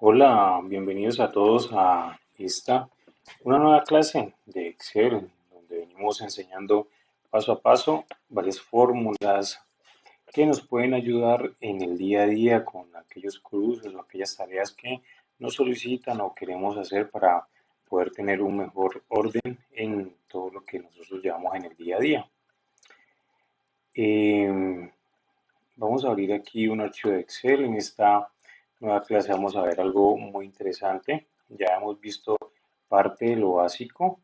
Hola, bienvenidos a todos a una nueva clase de Excel, donde venimos enseñando paso a paso varias fórmulas que nos pueden ayudar en el día a día con aquellos cruces o aquellas tareas que nos solicitan o queremos hacer para poder tener un mejor orden en todo lo que nosotros llevamos en el día a día. Em, Vamos a abrir aquí un archivo de Excel. En esta nueva clase vamos a ver algo muy interesante. Ya hemos visto parte de lo básico,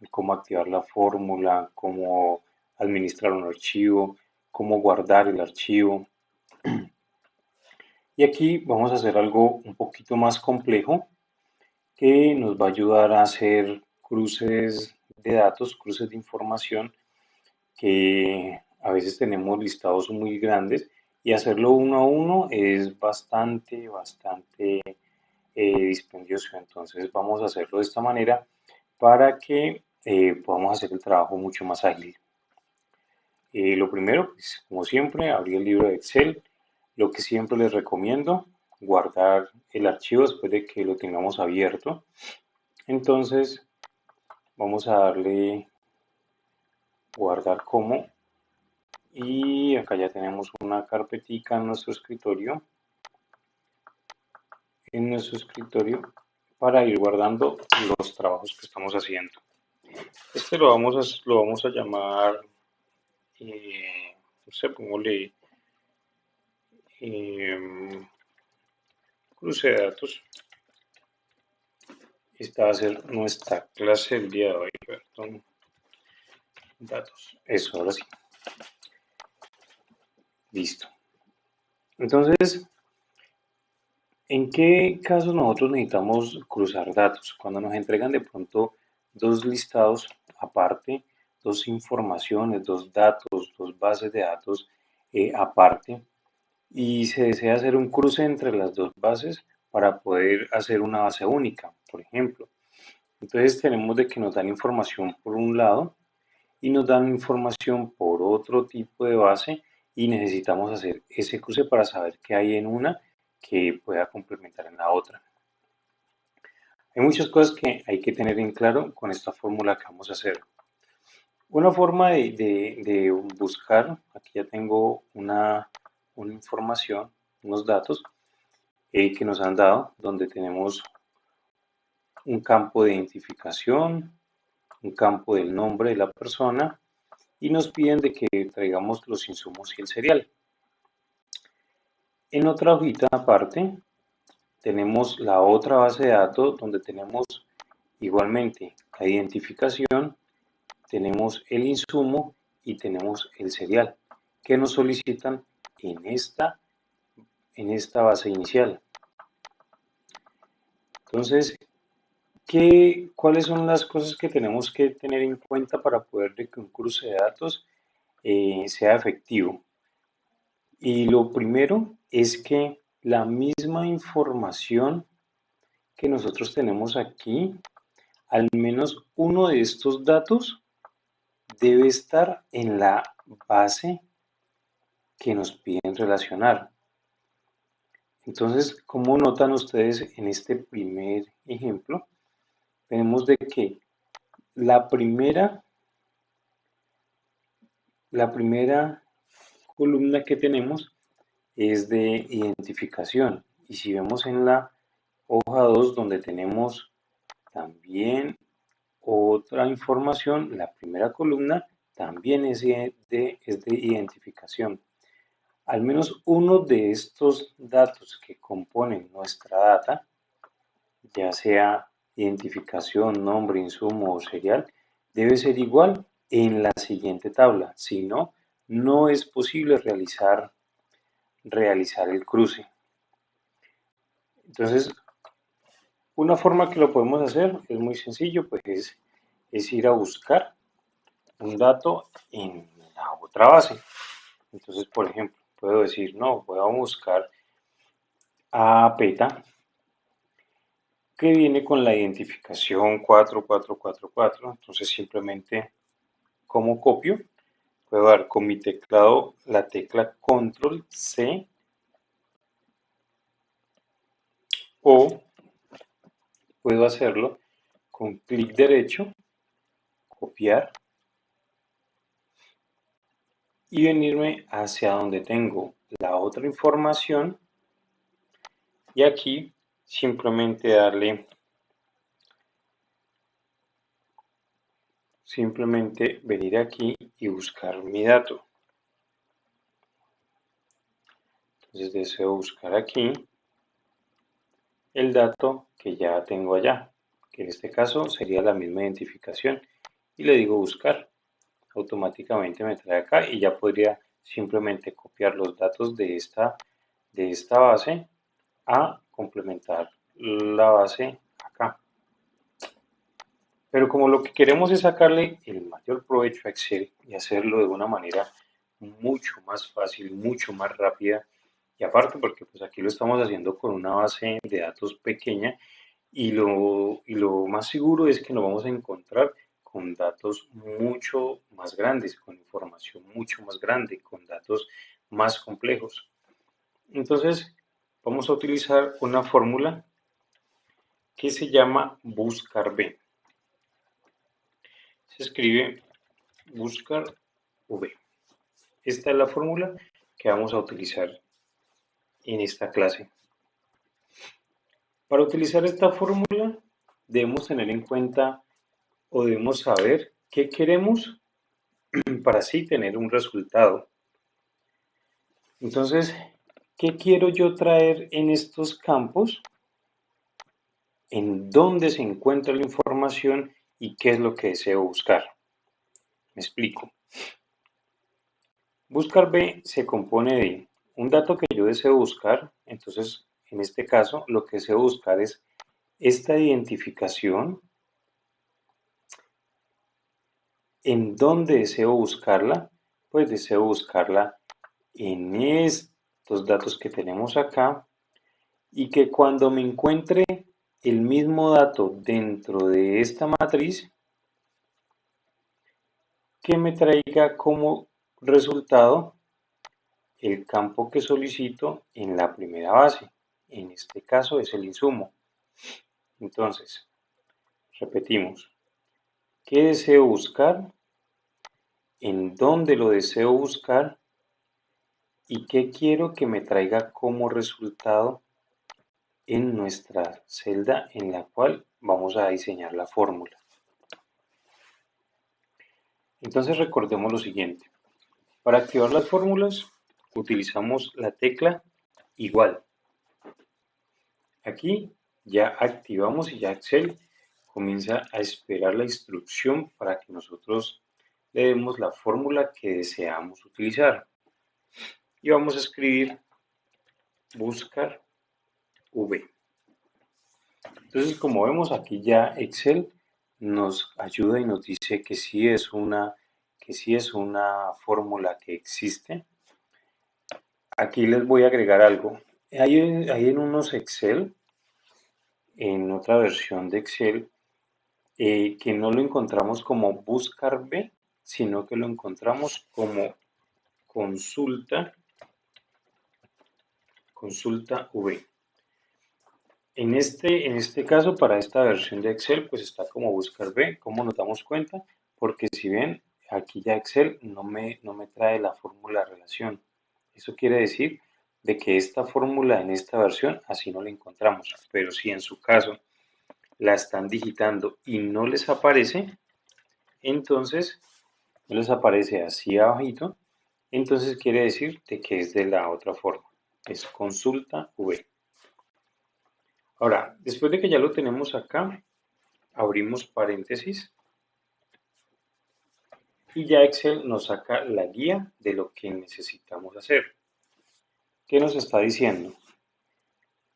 cómo activar la fórmula, cómo administrar un archivo, cómo guardar el archivo. Y aquí vamos a hacer algo un poquito más complejo que nos va a ayudar a hacer cruces de datos, cruces de información que a veces tenemos listados muy grandes y hacerlo uno a uno es bastante dispendioso. Entonces vamos a hacerlo de esta manera para que podamos hacer el trabajo mucho más ágil. Lo primero, pues, como siempre, abrir el libro de Excel. Lo que siempre les recomiendo, guardar el archivo después de que lo tengamos abierto. Entonces vamos a darle guardar como y acá ya tenemos una carpetica en nuestro escritorio para ir guardando los trabajos que estamos haciendo. Este lo vamos a llamar, no sé, pongámosle cruce de datos. Esta va a ser nuestra clase del día de hoy, perdón, datos. Eso, ahora sí. Listo. Entonces, ¿en qué caso nosotros necesitamos cruzar datos? Cuando nos entregan de pronto dos listados aparte, dos informaciones, dos datos, dos bases de datos aparte, y se desea hacer un cruce entre las dos bases para poder hacer una base única, por ejemplo. Entonces tenemos de que nos dan información por un lado y nos dan información por otro tipo de base y necesitamos hacer ese cruce para saber qué hay en una que pueda complementar en la otra. Hay muchas cosas que hay que tener en claro con esta fórmula que vamos a hacer. Una forma de buscar, aquí ya tengo una información, unos datos que nos han dado, donde tenemos un campo de identificación, un campo del nombre de la persona y nos piden de que traigamos los insumos y el cereal. En otra hojita aparte tenemos la otra base de datos donde tenemos igualmente la identificación, tenemos el insumo y tenemos el cereal que nos solicitan en esta base inicial. Entonces, ¿cuáles son las cosas que tenemos que tener en cuenta para poder que un cruce de datos sea efectivo? Y lo primero es que la misma información que nosotros tenemos aquí, al menos uno de estos datos debe estar en la base que nos piden relacionar. Entonces, como notan ustedes en este primer ejemplo, tenemos de que la primera, la primera columna que tenemos es de identificación. Y si vemos en la hoja 2 donde tenemos también otra información, la primera columna también es de identificación. Al menos uno de estos datos que componen nuestra data, ya sea identificación, nombre, insumo o serial, debe ser igual en la siguiente tabla. Si no, no es posible realizar el cruce. Entonces, una forma que lo podemos hacer es muy sencillo, pues es ir a buscar un dato en la otra base. Entonces, por ejemplo, puedo decir, no, voy a buscar a PETA, que viene con la identificación 4444. Entonces, simplemente, como copio, puedo dar con mi teclado la tecla Control C o puedo hacerlo con clic derecho, copiar y venirme hacia donde tengo la otra información y aquí simplemente venir aquí y buscar mi dato. Entonces deseo buscar aquí el dato que ya tengo allá, que en este caso sería la misma identificación, y le digo buscar. Automáticamente me trae acá y ya podría simplemente copiar los datos de esta base a complementar la base acá. Pero como lo que queremos es sacarle el mayor provecho a Excel y hacerlo de una manera mucho más fácil, mucho más rápida, y aparte porque pues aquí lo estamos haciendo con una base de datos pequeña y lo más seguro es que nos vamos a encontrar con datos mucho más grandes, con información mucho más grande, con datos más complejos. Entonces vamos a utilizar una fórmula que se llama buscar B. Se escribe buscar V. Esta es la fórmula que vamos a utilizar en esta clase. Para utilizar esta fórmula debemos tener en cuenta o debemos saber qué queremos para así tener un resultado. Entonces, ¿qué quiero yo traer en estos campos? ¿En dónde se encuentra la información y qué es lo que deseo buscar? Me explico. Buscar B se compone de un dato que yo deseo buscar, entonces en este caso lo que deseo buscar es esta identificación, en dónde deseo buscarla, pues deseo buscarla en estos datos que tenemos acá y que cuando me encuentre el mismo dato dentro de esta matriz, que me traiga como resultado el campo que solicito en la primera base. En este caso es el insumo. Entonces, repetimos, ¿qué deseo buscar? ¿En dónde lo deseo buscar? ¿Y qué quiero que me traiga como resultado en nuestra celda en la cual vamos a diseñar la fórmula? Entonces recordemos lo siguiente. Para activar las fórmulas utilizamos la tecla igual. Aquí ya activamos y ya Excel comienza a esperar la instrucción para que nosotros le demos la fórmula que deseamos utilizar. Y vamos a escribir buscar V. Entonces, como vemos aquí ya Excel nos ayuda y nos dice que sí es una fórmula que existe. Aquí les voy a agregar algo. Hay en unos Excel, en otra versión de Excel, que no lo encontramos como buscar B, sino que lo encontramos como consulta, consulta V. En este caso, para esta versión de Excel, pues está como buscar B. ¿Cómo nos damos cuenta? Porque si ven, aquí ya Excel no me trae la fórmula de relación. Eso quiere decir de que esta fórmula en esta versión así no la encontramos. Pero si en su caso la están digitando y no les aparece, entonces no les aparece así abajito, entonces quiere decir de que es de la otra forma. Es consulta V. Ahora, después de que ya lo tenemos acá, abrimos paréntesis y ya Excel nos saca la guía de lo que necesitamos hacer. ¿Qué nos está diciendo?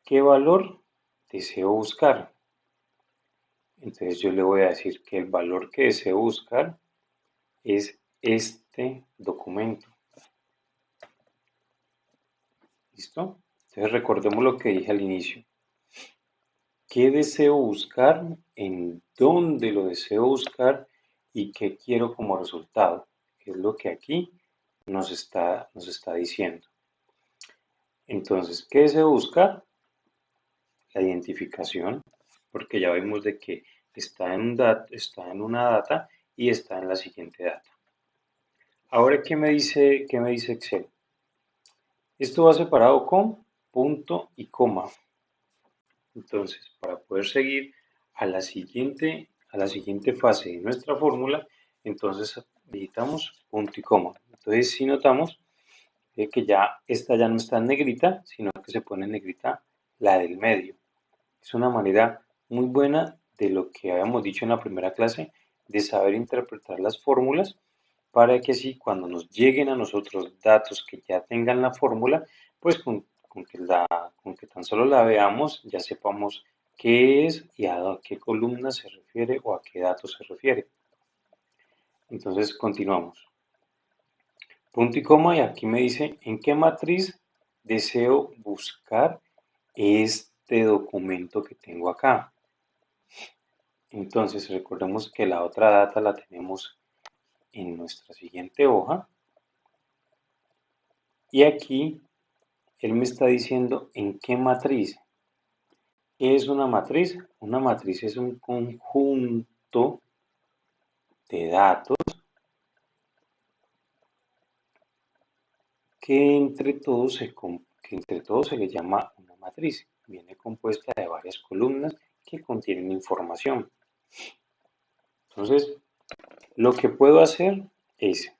¿Qué valor deseo buscar? Entonces yo le voy a decir que el valor que deseo buscar es este documento. ¿Listo? Entonces recordemos lo que dije al inicio. ¿Qué deseo buscar? ¿En dónde lo deseo buscar? ¿Y qué quiero como resultado? Que es lo que aquí nos está diciendo. Entonces, ¿qué deseo buscar? La identificación, porque ya vimos de que está está en una data y está en la siguiente data. Ahora, qué me dice Excel? Esto va separado con punto y coma. Entonces, para poder seguir a la siguiente fase de nuestra fórmula, entonces digitamos punto y coma. Entonces, si notamos que ya esta ya no está en negrita, sino que se pone en negrita la del medio. Es una manera muy buena de lo que habíamos dicho en la primera clase, de saber interpretar las fórmulas para que así cuando nos lleguen a nosotros datos que ya tengan la fórmula, pues con que tan solo la veamos ya sepamos qué es y a qué columna se refiere o a qué datos se refiere. Entonces continuamos. Punto y coma, y aquí me dice en qué matriz deseo buscar este documento que tengo acá. Entonces recordemos que la otra data la tenemos en nuestra siguiente hoja y aquí él me está diciendo en qué matriz. ¿Qué es una matriz? Una matriz es un conjunto de datos que entre todos se le llama una matriz. Viene compuesta de varias columnas que contienen información. Entonces, lo que puedo hacer es,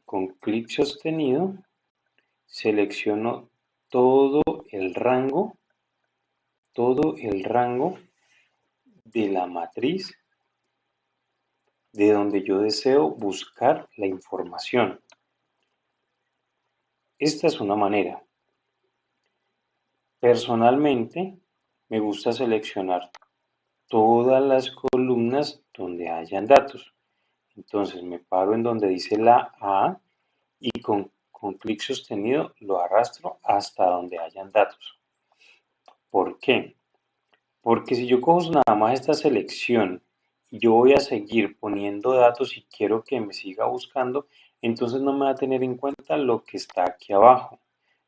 con clic sostenido, selecciono todo el rango de la matriz de donde yo deseo buscar la información. Esta es una manera. Personalmente, me gusta seleccionar todas las columnas donde hayan datos. Entonces me paro en donde dice la A y con clic sostenido lo arrastro hasta donde hayan datos. ¿Por qué? Porque si yo cojo nada más esta selección y yo voy a seguir poniendo datos y quiero que me siga buscando, entonces no me va a tener en cuenta lo que está aquí abajo,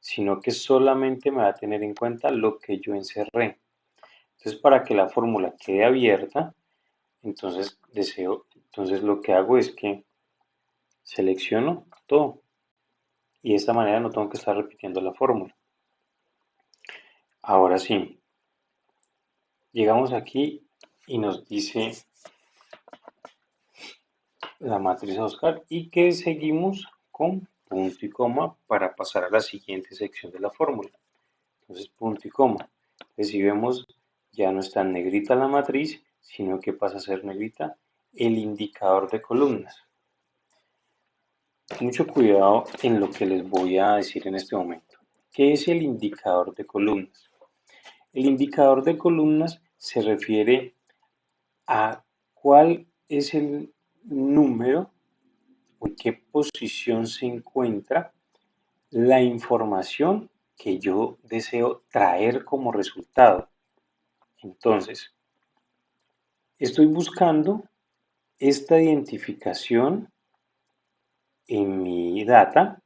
sino que solamente me va a tener en cuenta lo que yo encerré. Entonces, para que la fórmula quede abierta, entonces lo que hago es que selecciono todo y de esta manera no tengo que estar repitiendo la fórmula. Ahora sí, llegamos aquí y nos dice la matriz a buscar y que seguimos con punto y coma para pasar a la siguiente sección de la fórmula. Entonces, punto y coma. Entonces, si vemos, ya no está en negrita la matriz, sino que pasa a ser negrita el indicador de columnas. Mucho cuidado en lo que les voy a decir en este momento. ¿Qué es el indicador de columnas? El indicador de columnas se refiere a cuál es el número o en qué posición se encuentra la información que yo deseo traer como resultado. Entonces, estoy buscando esta identificación en mi data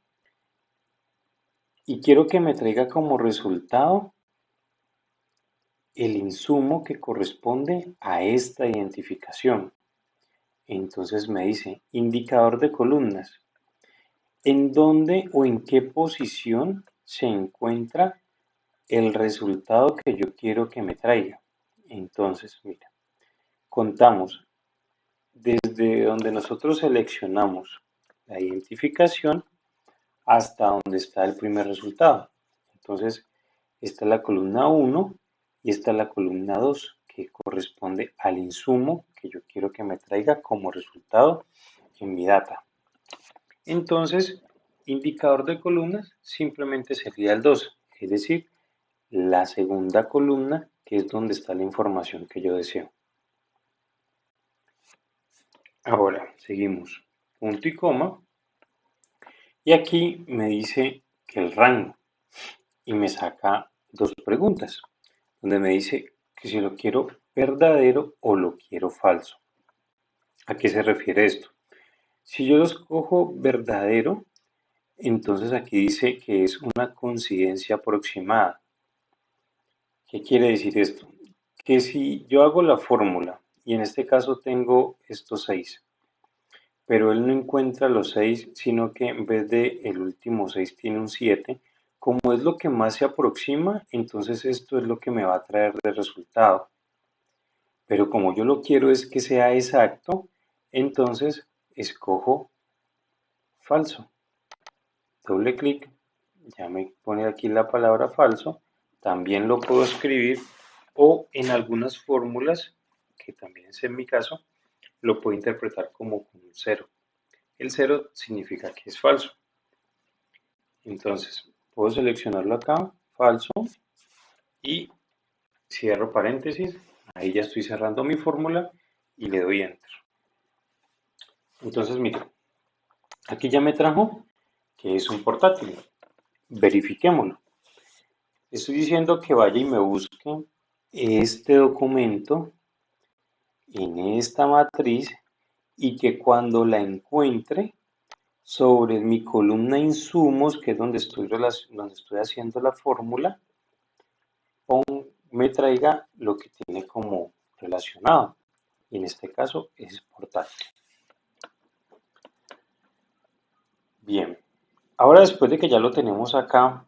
y quiero que me traiga como resultado el insumo que corresponde a esta identificación. Entonces me dice indicador de columnas. ¿En dónde o en qué posición se encuentra el resultado que yo quiero que me traiga? Entonces, mira, contamos desde donde nosotros seleccionamos la identificación hasta donde está el primer resultado. Entonces, esta es la columna 1 y esta es la columna 2 que corresponde al insumo que yo quiero que me traiga como resultado en mi data. Entonces, indicador de columnas simplemente sería el 2, es decir, la segunda columna que es donde está la información que yo deseo. Ahora, seguimos. Punto y coma. Y aquí me dice que el rango y me saca dos preguntas, donde me dice que si lo quiero verdadero o lo quiero falso. ¿A qué se refiere esto? Si yo lo escojo verdadero, entonces aquí dice que es una coincidencia aproximada. ¿Qué quiere decir esto? Que si yo hago la fórmula y en este caso tengo estos 6, pero él no encuentra los 6, sino que en vez de el último 6 tiene un 7, como es lo que más se aproxima, entonces esto es lo que me va a traer de resultado. Pero como yo lo quiero es que sea exacto, entonces escojo falso. Doble clic, ya me pone aquí la palabra falso. También lo puedo escribir o en algunas fórmulas, que también es en mi caso, lo puedo interpretar como un 0. El 0 significa que es falso. Entonces, puedo seleccionarlo acá, falso, y cierro paréntesis. Ahí ya estoy cerrando mi fórmula y le doy enter. Entonces, mira, aquí ya me trajo que es un portátil. Verifiquémoslo. Estoy diciendo que vaya y me busque este documento en esta matriz y que cuando la encuentre sobre mi columna insumos, que es donde estoy haciendo la fórmula, me traiga lo que tiene como relacionado. Y en este caso es portátil. Bien, ahora después de que ya lo tenemos acá,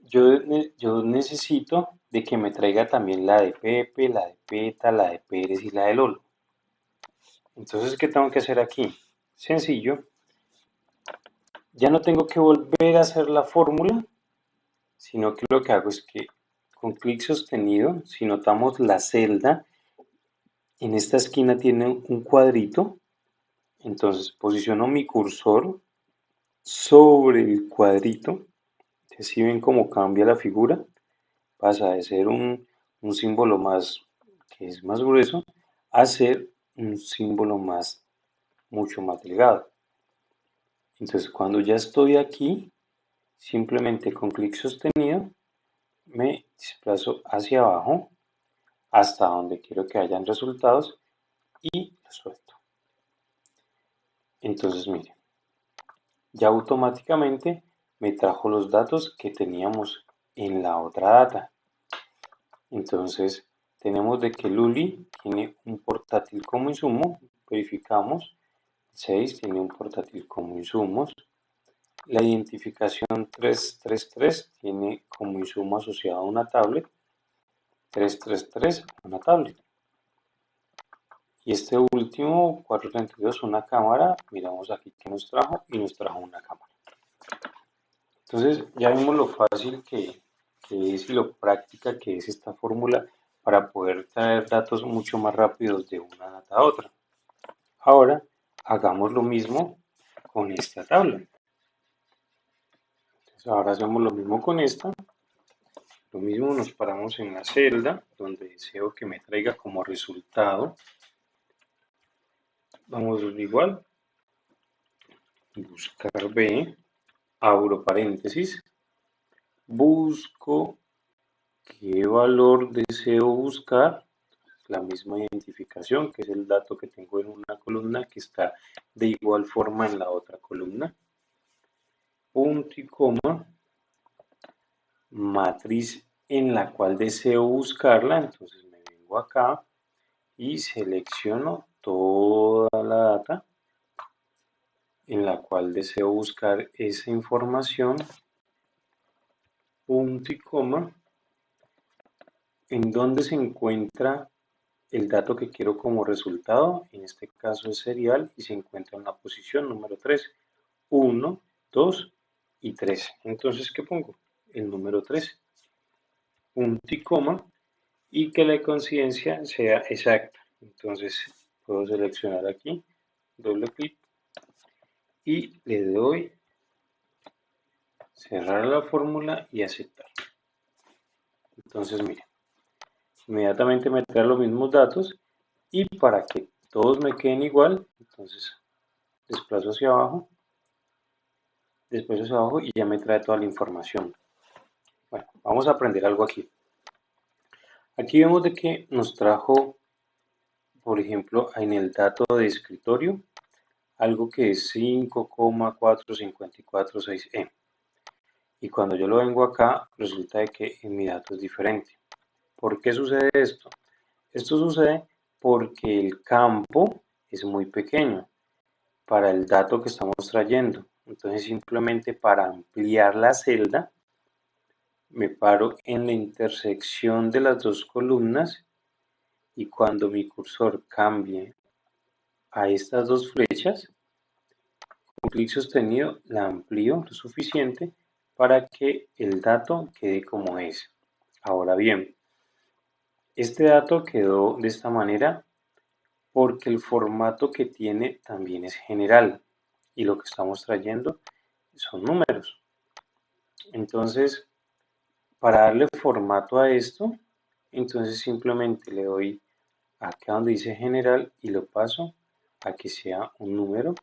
yo necesito de que me traiga también la de Pepe, la de Peta, la de Pérez y la de Lolo. Entonces, ¿qué tengo que hacer aquí? Sencillo, ya no tengo que volver a hacer la fórmula, sino que lo que hago es que con clic sostenido, si notamos la celda, en esta esquina tiene un cuadrito, entonces posiciono mi cursor sobre el cuadrito, si ven cómo cambia la figura, pasa de ser un símbolo más que es más grueso a ser un símbolo mucho más delgado. Entonces cuando ya estoy aquí, simplemente con clic sostenido me desplazo hacia abajo hasta donde quiero que hayan resultados y lo suelto. Entonces miren, ya automáticamente me trajo los datos que teníamos en la otra data. Entonces tenemos de que Luli tiene un portátil como insumo, verificamos, 6 tiene un portátil como insumos, la identificación 333 tiene como insumo asociado a una tablet, 333 una tablet. Y este último, 432, una cámara, miramos aquí que nos trajo y nos trajo una cámara. Entonces ya vimos lo fácil que es y lo práctica que es esta fórmula para poder traer datos mucho más rápidos de una data a otra. Ahora hagamos lo mismo con esta tabla. Entonces ahora hacemos lo mismo con esta. Lo mismo nos paramos en la celda donde deseo que me traiga como resultado. Vamos igual, buscar B, abro paréntesis, busco qué valor deseo buscar, la misma identificación, que es el dato que tengo en una columna que está de igual forma en la otra columna, punto y coma, matriz en la cual deseo buscarla, entonces me vengo acá y selecciono toda la data en la cual deseo buscar esa información, punto y coma, en donde se encuentra el dato que quiero como resultado, en este caso es serial y se encuentra en la posición número 3, 1, 2 y 3. Entonces, ¿qué pongo? El número 3, punto y coma, y que la coincidencia sea exacta. Entonces, puedo seleccionar aquí, doble clic y le doy cerrar la fórmula y aceptar. Entonces, miren, inmediatamente me trae los mismos datos y para que todos me queden igual, entonces desplazo hacia abajo, después hacia abajo y ya me trae toda la información. Bueno, vamos a aprender algo aquí. Aquí vemos de que nos trajo, por ejemplo, en el dato de escritorio, algo que es 5,454,6E. Y cuando yo lo vengo acá, resulta de que en mi dato es diferente. ¿Por qué sucede esto? Esto sucede porque el campo es muy pequeño para el dato que estamos trayendo. Entonces simplemente para ampliar la celda me paro en la intersección de las dos columnas y cuando mi cursor cambie a estas dos flechas, con clic sostenido la amplío lo suficiente para que el dato quede como es. Ahora bien, este dato quedó de esta manera porque el formato que tiene también es general y lo que estamos trayendo son números. Entonces, para darle formato a esto, entonces simplemente le doy acá donde dice general y lo paso a que sea un número,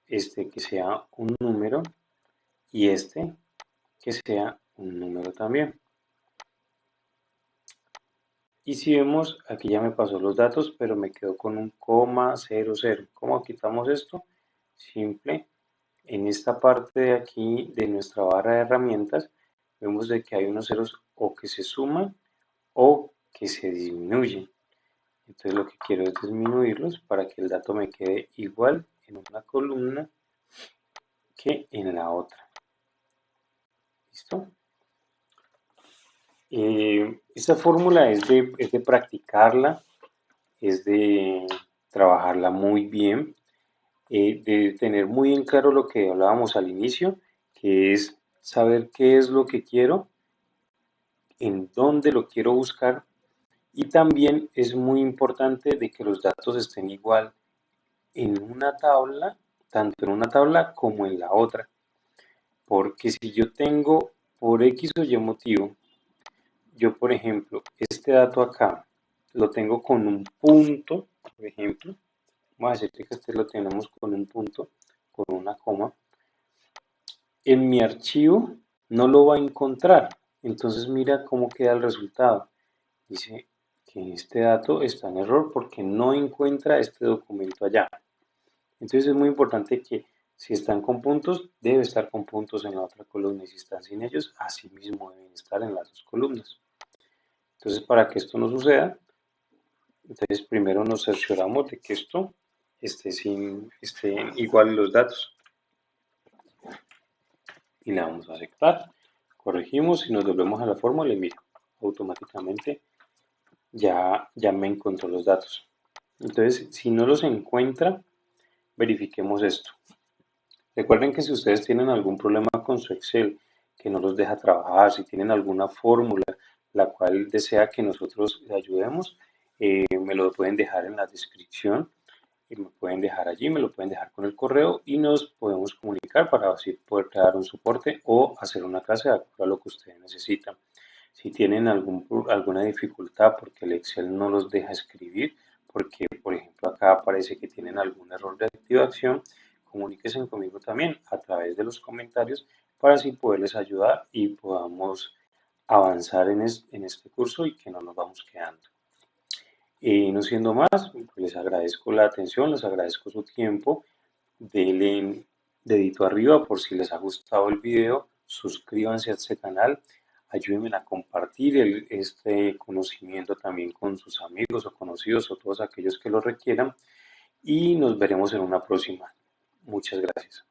este que sea un número y este que sea un número también. Y si vemos, aquí ya me pasó los datos, pero me quedo con un coma 00. ¿Cómo quitamos esto? Simple. En esta parte de aquí de nuestra barra de herramientas, vemos de que hay unos ceros o que se suman o que se disminuyen. Entonces lo que quiero es disminuirlos para que el dato me quede igual en una columna que en la otra. ¿Listo? Esta fórmula es de practicarla, es de trabajarla muy bien, de tener muy en claro lo que hablábamos al inicio, que es saber qué es lo que quiero, en dónde lo quiero buscar y también es muy importante de que los datos estén igual en una tabla, tanto en una tabla como en la otra, porque si yo tengo por X o Y motivo, yo por ejemplo, este dato acá lo tengo con un punto, por ejemplo, vamos a decir que este lo tenemos con un punto, con una coma, en mi archivo no lo va a encontrar. Entonces mira cómo queda el resultado. Dice que este dato está en error porque no encuentra este documento allá. Entonces es muy importante que si están con puntos, debe estar con puntos en la otra columna y si están sin ellos, así mismo deben estar en las dos columnas. Entonces para que esto no suceda, entonces primero nos cercioramos de que esto esté igual los datos y le vamos a aceptar. Corregimos y nos volvemos a la fórmula y mira, automáticamente ya me encontró los datos. Entonces, si no los encuentra, verifiquemos esto. Recuerden que si ustedes tienen algún problema con su Excel que no los deja trabajar, si tienen alguna fórmula la cual desea que nosotros le ayudemos, me lo pueden dejar en la descripción y me pueden dejar allí, me lo pueden dejar con el correo y nos podemos comunicar para así poder crear un soporte o hacer una clase de acuerdo a lo que ustedes necesitan. Si tienen alguna dificultad porque el Excel no los deja escribir, porque por ejemplo acá aparece que tienen algún error de activación, comuníquense conmigo también a través de los comentarios para así poderles ayudar y podamos avanzar en este curso y que no nos vamos quedando. No siendo más, pues les agradezco la atención, les agradezco su tiempo, denle dedito arriba por si les ha gustado el video, suscríbanse a este canal, ayúdenme a compartir este conocimiento también con sus amigos o conocidos o todos aquellos que lo requieran y nos veremos en una próxima. Muchas gracias.